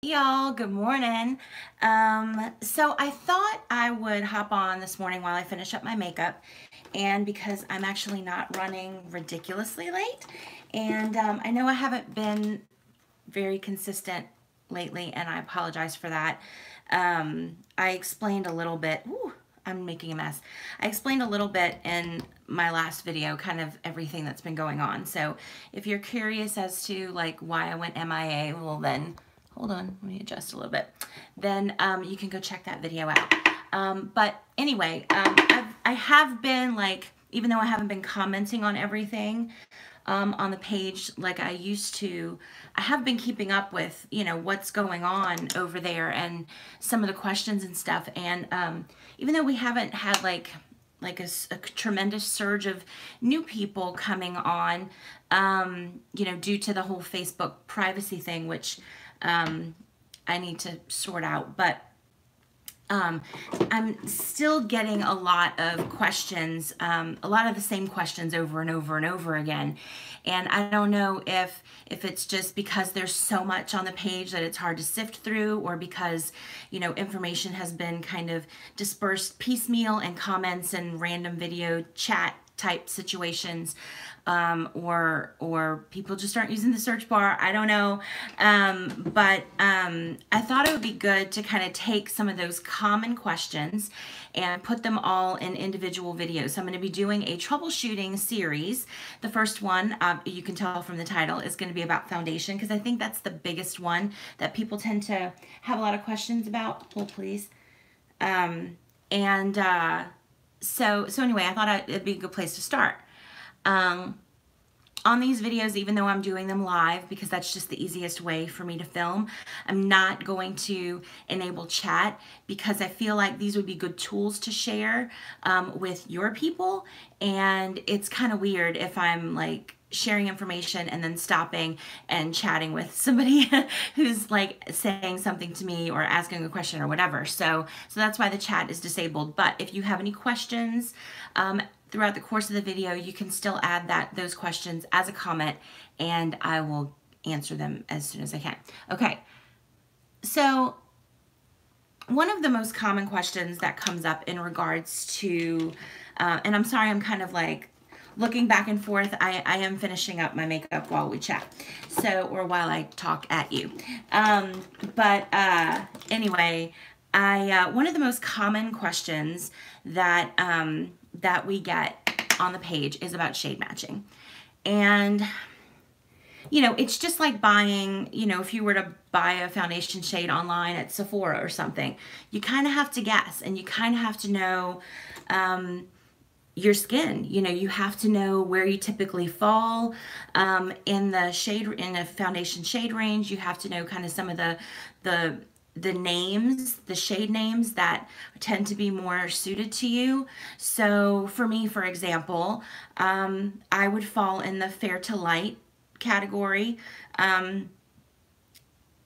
Y'all, good morning. So I thought I would hop on this morning while I finish up my makeup, and because I'm actually not running ridiculously late, and I know I haven't been very consistent lately, and I apologize for that. I explained a little bit. Ooh, I'm making a mess. I explained a little bit in my last video, kind of everything that's been going on. So if you're curious as to like why I went MIA, well then, hold on, let me adjust a little bit. Then you can go check that video out. But anyway, I have been like, even though I haven't been commenting on everything, on the page like I used to, I have been keeping up with, what's going on over there and some of the questions and stuff. And even though we haven't had like a tremendous surge of new people coming on, due to the whole Facebook privacy thing, which I need to sort out, but I'm still getting a lot of questions, a lot of the same questions over and over and over again. And I don't know if it's just because there's so much on the page that it's hard to sift through, or because, information has been kind of dispersed piecemeal in comments and random video chat type situations, or people just aren't using the search bar. I don't know. But I thought it would be good to kind of take some of those common questions and put them all in individual videos. So I'm going to be doing a troubleshooting series. The first one, you can tell from the title, is going to be about foundation, because I think that's the biggest one that people tend to have a lot of questions about. Hold, please. So anyway, I thought it'd be a good place to start. On these videos, even though I'm doing them live, because that's just the easiest way for me to film, I'm not going to enable chat, because I feel like these would be good tools to share with your people. And it's kind of weird if I'm like sharing information and then stopping and chatting with somebody who's like saying something to me or asking a question or whatever. So that's why the chat is disabled. But if you have any questions throughout the course of the video, you can still add those questions as a comment, and I will answer them as soon as I can. Okay, so one of the most common questions that comes up in regards to, and I'm sorry, I'm kind of like looking back and forth. I am finishing up my makeup while we chat, or while I talk at you. Anyway, one of the most common questions that we get on the page is about shade matching. And it's just like buying, if you were to buy a foundation shade online at Sephora or something, you kind of have to guess, and you kind of have to know your skin. You have to know where you typically fall in a foundation shade range. You have to know kind of some of the names, the shade names that tend to be more suited to you. So for me, for example, I would fall in the fair to light category. I'm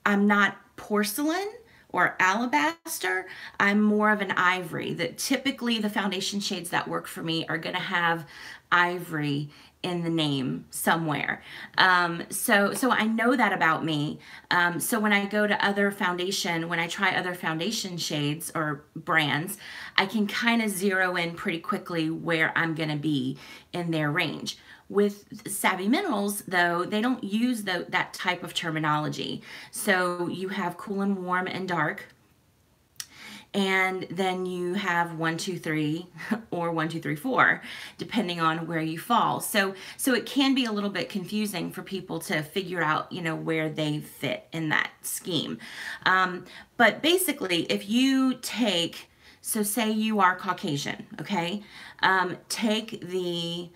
not porcelain or alabaster. I'm more of an ivory. That typically the foundation shades that work for me are going to have ivory in the name somewhere. So I know that about me. So when I go to when I try other foundation shades or brands, I can kind of zero in pretty quickly where I'm going to be in their range. With Savvy Minerals, though, they don't use that type of terminology. So you have cool and warm and dark, and then you have 1, 2, 3 or 1, 2, 3, 4, depending on where you fall. So it can be a little bit confusing for people to figure out, where they fit in that scheme. But basically, if you take, so say you are Caucasian, okay? Take the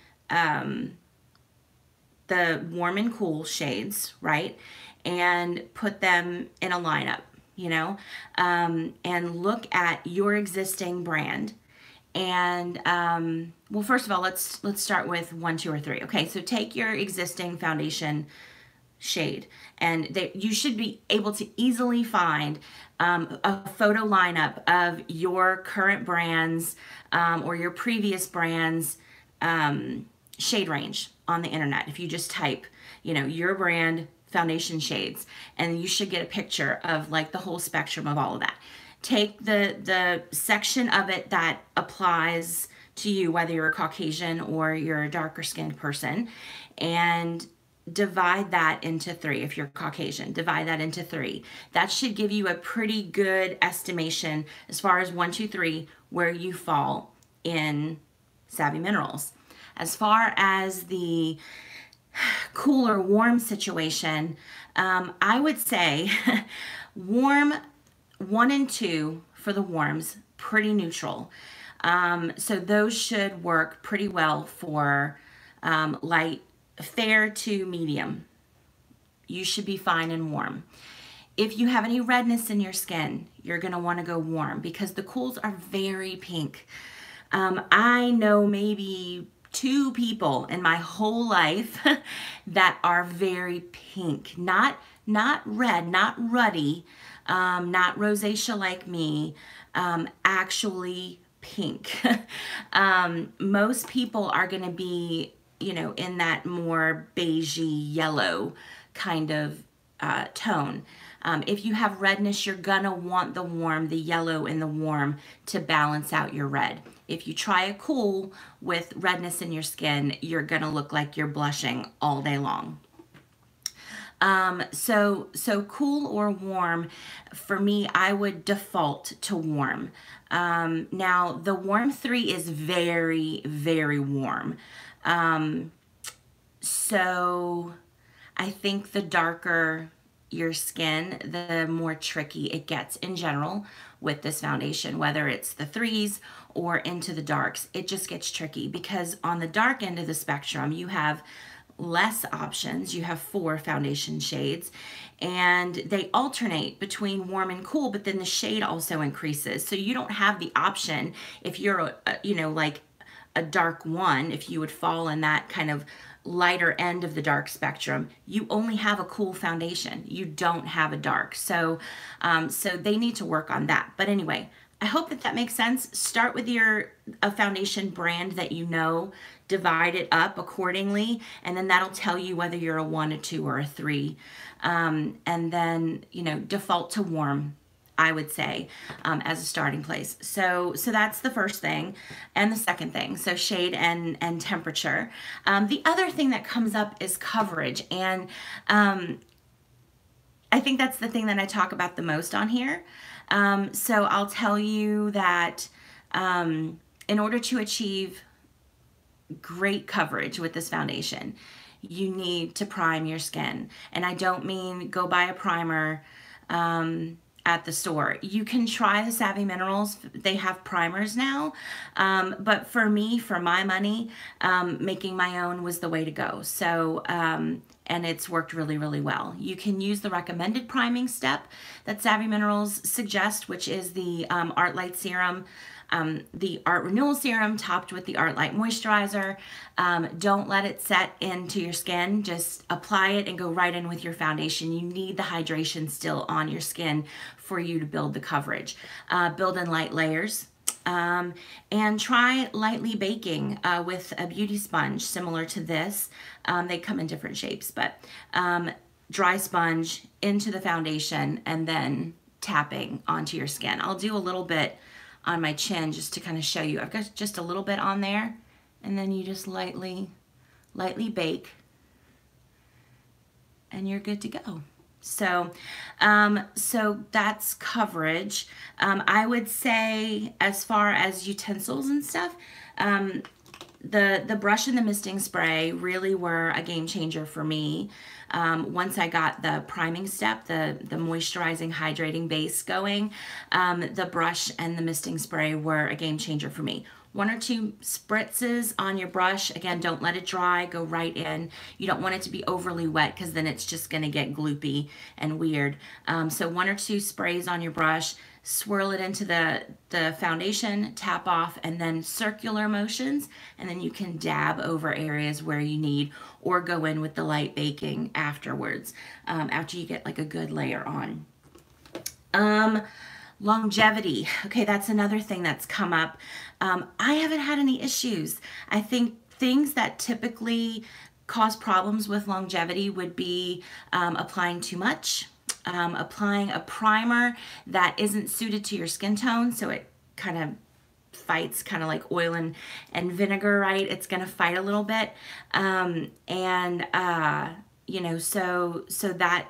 warm and cool shades, right? And put them in a lineup, and look at your existing brand. And, well, first of all, let's start with 1, 2, or 3. Okay, so take your existing foundation shade, and you should be able to easily find a photo lineup of your current brands or your previous brands shade range on the internet. If you just type, your brand foundation shades, and you should get a picture of like the whole spectrum of all of that. Take the section of it that applies to you, whether you're a Caucasian or you're a darker skinned person, and divide that into 3. If you're Caucasian, divide that into 3. That should give you a pretty good estimation as far as 1, 2, 3, where you fall in Savvy Minerals. As far as the cool or warm situation, I would say warm 1 and 2 for the warms, pretty neutral. So those should work pretty well for light, fair to medium. You should be fine and warm. If you have any redness in your skin, you're going to want to go warm because the cools are very pink. I know maybe 2 people in my whole life that are very pink, not red, not ruddy, not rosacea like me, actually pink. Most people are going to be, you know, in that more beigey yellow kind of tone. If you have redness, you're gonna want the warm, the yellow and the warm to balance out your red. If you try a cool with redness in your skin, you're gonna look like you're blushing all day long. So cool or warm, for me, I would default to warm. Now the warm 3 is very, very warm. So I think the darker your skin, the more tricky it gets in general with this foundation, whether it's the 3s or into the darks. It just gets tricky because on the dark end of the spectrum, you have less options. You have 4 foundation shades and they alternate between warm and cool, but then the shade also increases. So you don't have the option if you're, you know, like a dark 1, if you would fall in that kind of lighter end of the dark spectrum, you only have a cool foundation. You don't have a dark. So, so they need to work on that. But anyway, I hope that makes sense. Start with a foundation brand that you know, divide it up accordingly, and then that'll tell you whether you're a 1, a 2, or a 3. And then, you know, default to warm, I would say, as a starting place. So that's the first thing. And the second thing, so shade and temperature. The other thing that comes up is coverage. And I think that's the thing that I talk about the most on here. So I'll tell you that in order to achieve great coverage with this foundation, you need to prime your skin. And I don't mean go buy a primer at the store. You can try the Savvy Minerals. They have primers now. But for me, for my money, making my own was the way to go. So, and it's worked really, really well. You can use the recommended priming step that Savvy Minerals suggest, which is the Art Light Serum, the Art Renewal Serum topped with the Art Light Moisturizer. Don't let it set into your skin. Just apply it and go right in with your foundation. You need the hydration still on your skin for you to build the coverage. Build in light layers. And try lightly baking with a beauty sponge similar to this. They come in different shapes, but dry sponge into the foundation and then tapping onto your skin. I'll do a little bit on my chin just to kind of show you. I've got just a little bit on there, and then you just lightly bake and you're good to go. So, so that's coverage. I would say as far as utensils and stuff, the brush and the misting spray really were a game changer for me. Once I got the priming step, the moisturizing, hydrating base going, the brush and the misting spray were a game changer for me. 1 or 2 spritzes on your brush. Again, don't let it dry, go right in. You don't want it to be overly wet because then it's just gonna get gloopy and weird. So 1 or 2 sprays on your brush, swirl it into the foundation, tap off, and then circular motions, and then you can dab over areas where you need, or go in with the light baking afterwards, after you get like a good layer on. Longevity. Okay, that's another thing that's come up. I haven't had any issues. I think things that typically cause problems with longevity would be applying too much, applying a primer that isn't suited to your skin tone, so it kind of fights, kind of like oil and vinegar, right? It's going to fight a little bit. You know, so that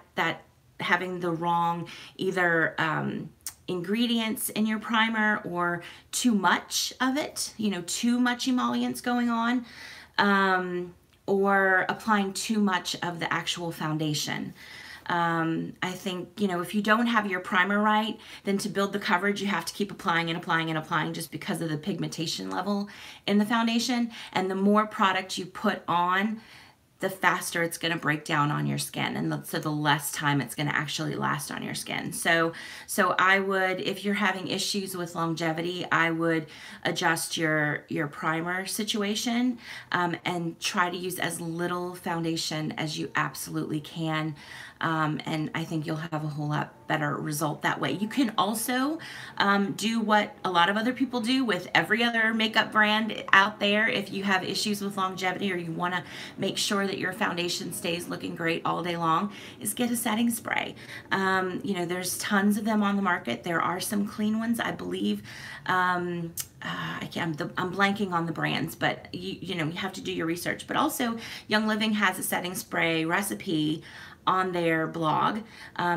having the wrong either ingredients in your primer or too much of it, you know, too much emollients going on, or applying too much of the actual foundation. I think, you know, if you don't have your primer right, then to build the coverage, you have to keep applying and applying and applying just because of the pigmentation level in the foundation. And the more product you put on, the faster it's going to break down on your skin, and so the less time it's going to actually last on your skin. So I would, if you're having issues with longevity, I would adjust your primer situation, and try to use as little foundation as you absolutely can. And I think you'll have a whole lot better result that way. You can also do what a lot of other people do with every other makeup brand out there. If you have issues with longevity, or you want to make sure that your foundation stays looking great all day long, is get a setting spray. You know, there's tons of them on the market. There are some clean ones, I believe. I'm blanking on the brands, but you know, you have to do your research. But also, Young Living has a setting spray recipe on their blog.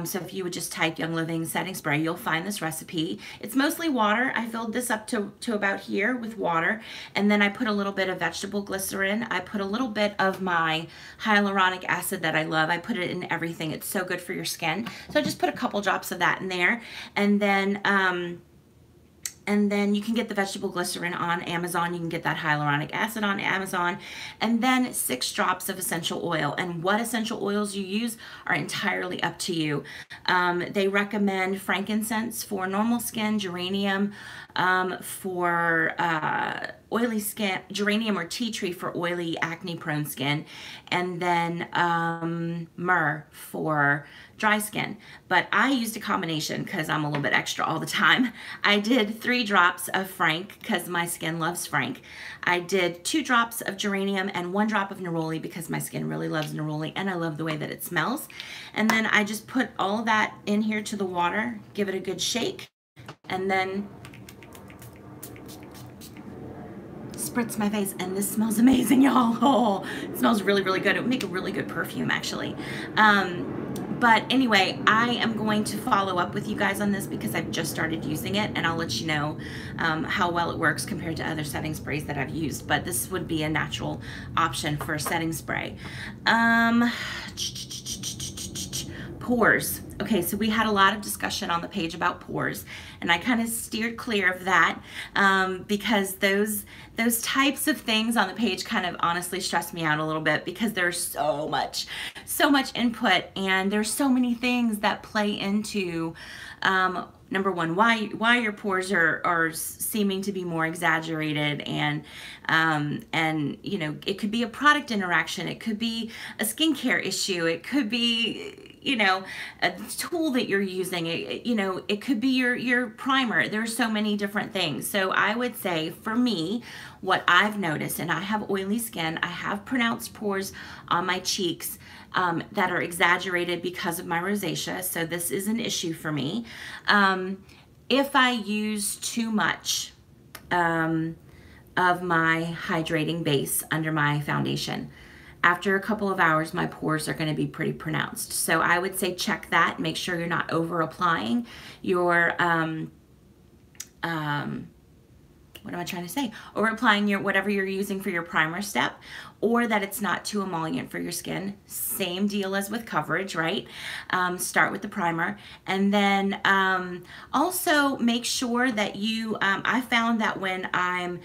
So if you would just type Young Living setting spray, you'll find this recipe. It's mostly water. I filled this up to about here with water, and then I put a little bit of vegetable glycerin. I put a little bit of my hyaluronic acid that I love. I put it in everything. It's so good for your skin. So I just put a couple drops of that in there, and then you can get the vegetable glycerin on Amazon. You can get that hyaluronic acid on Amazon. And then 6 drops of essential oil. And what essential oils you use are entirely up to you. They recommend frankincense for normal skin, geranium for oily skin, geranium or tea tree for oily, acne-prone skin, and then myrrh for dry skin. But I used a combination because I'm a little bit extra all the time. I did 3 drops of frank because my skin loves frank. I did 2 drops of geranium and 1 drop of neroli because my skin really loves neroli and I love the way that it smells. And then I just put all of that in here to the water, give it a good shake, and then spritz my face, and this smells amazing, y'all. Oh, it smells really, really good. It would make a really good perfume, actually. But anyway, I am going to follow up with you guys on this because I've just started using it, and I'll let you know how well it works compared to other setting sprays that I've used. But this would be a natural option for a setting spray. Pores. Okay, so we had a lot of discussion on the page about pores, and I kind of steered clear of that because those types of things on the page kind of honestly stress me out a little bit because there's so much input, and there's so many things that play into number one, why your pores are seeming to be more exaggerated, and you know, it could be a product interaction, it could be a skincare issue, it could be, you know, a tool that you're using, you know, it could be your primer. There's so many different things. So I would say for me, what I've noticed, and I have oily skin, I have pronounced pores on my cheeks that are exaggerated because of my rosacea. So this is an issue for me. If I use too much of my hydrating base under my foundation, after a couple of hours, my pores are going to be pretty pronounced. So I would say check that. Make sure you're not over applying your, what am I trying to say? Over applying your, whatever you're using for your primer step, or that it's not too emollient for your skin. Same deal as with coverage, right? Start with the primer. And then also make sure that you, I found that when I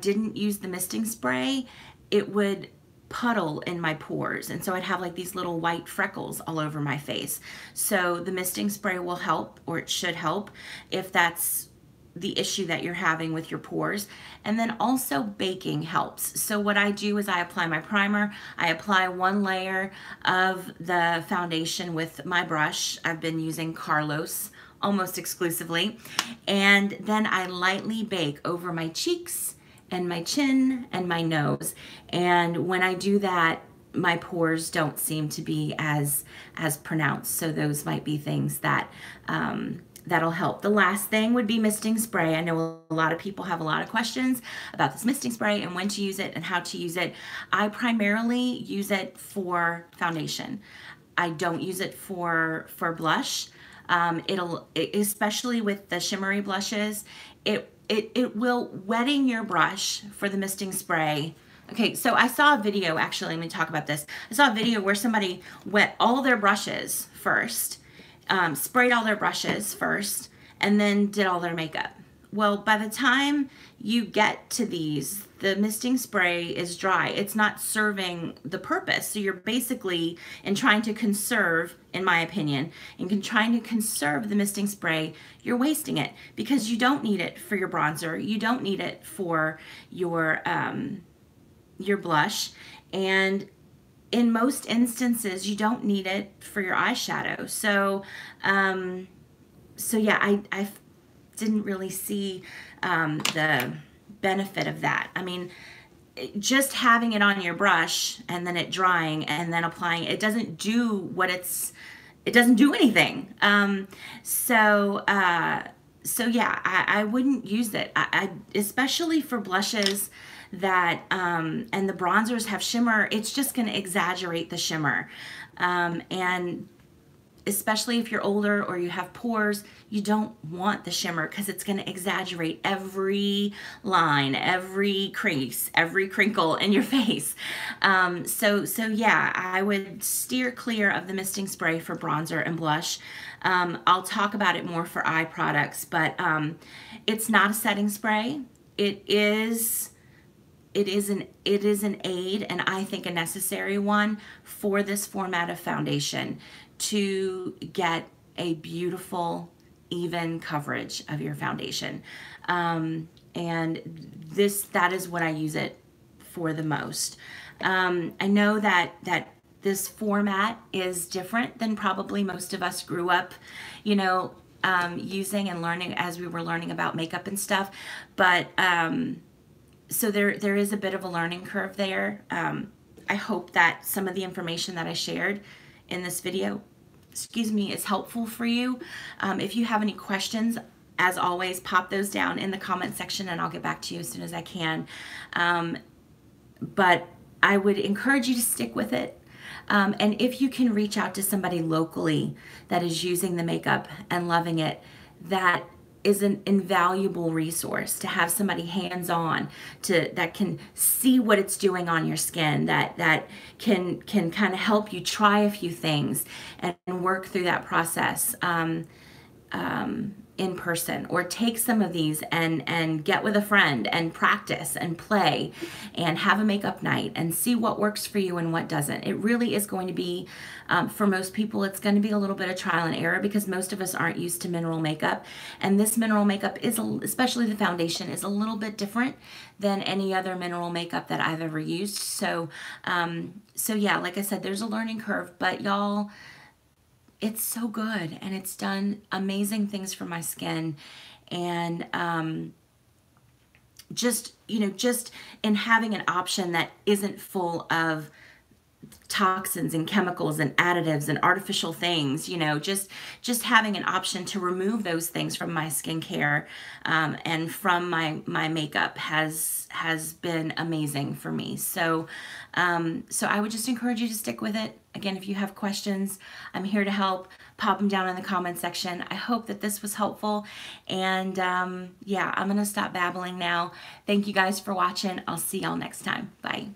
didn't use the misting spray, it would puddle in my pores, and so I'd have like these little white freckles all over my face. So the misting spray will help, or it should help, if that's the issue that you're having with your pores. And then also baking helps. So what I do is I apply my primer, I apply 1 layer of the foundation with my brush. I've been using Carlos almost exclusively, and then I lightly bake over my cheeks and my chin and my nose. And when I do that, my pores don't seem to be as pronounced. So those might be things that that'll help. The last thing would be misting spray. I know a lot of people have a lot of questions about this misting spray and when to use it and how to use it. I primarily use it for foundation. I don't use it for blush. Especially with the shimmery blushes, it will wetting your brush for the misting spray. Okay, so I saw a video, actually, let me talk about this. I saw a video where somebody wet all their brushes first, sprayed all their brushes first, and then did all their makeup. Well, by the time you get to these, the misting spray is dry. It's not serving the purpose. So you're basically, in trying to conserve, in my opinion, in trying to conserve the misting spray, you're wasting it because you don't need it for your bronzer. You don't need it for your blush. And in most instances, you don't need it for your eyeshadow. So, so yeah, I didn't really see the benefit of that. I mean, just having it on your brush and then it drying and then applying it doesn't do what it doesn't do anything. So yeah, I wouldn't use it. I especially for blushes that and the bronzers have shimmer. It's just going to exaggerate the shimmer, and especially if you're older or you have pores, you don't want the shimmer because it's going to exaggerate every line, every crease, every crinkle in your face. So yeah, I would steer clear of the misting spray for bronzer and blush. I'll talk about it more for eye products, but it's not a setting spray. It is an aid, and I think a necessary one for this format of foundation to get a beautiful, even coverage of your foundation. And that is what I use it for the most. I know that this format is different than probably most of us grew up, you know, using and learning as we were learning about makeup and stuff. But so there is a bit of a learning curve there. I hope that some of the information that I shared in this video, is helpful for you. If you have any questions, as always, pop those down in the comment section and I'll get back to you as soon as I can. But I would encourage you to stick with it. And if you can reach out to somebody locally that is using the makeup and loving it, that is an invaluable resource to have somebody hands-on that can see what it's doing on your skin, that can kind of help you try a few things and work through that process in person, or take some of these and get with a friend and practice and play and have a makeup night and see what works for you and what doesn't. It really is going to be, for most people, it's going to be a little bit of trial and error because most of us aren't used to mineral makeup. And this mineral makeup is, especially the foundation, is a little bit different than any other mineral makeup that I've ever used. So, so yeah, like I said, there's a learning curve, but y'all, it's so good and it's done amazing things for my skin. And just in having an option that isn't full of toxins and chemicals and additives and artificial things, just having an option to remove those things from my skincare and from my makeup has been amazing for me. So so I would just encourage you to stick with it. Again, if you have questions, I'm here to help. Pop them down in the comment section. I hope that this was helpful. And yeah, I'm gonna stop babbling now. Thank you guys for watching. I'll see y'all next time. Bye.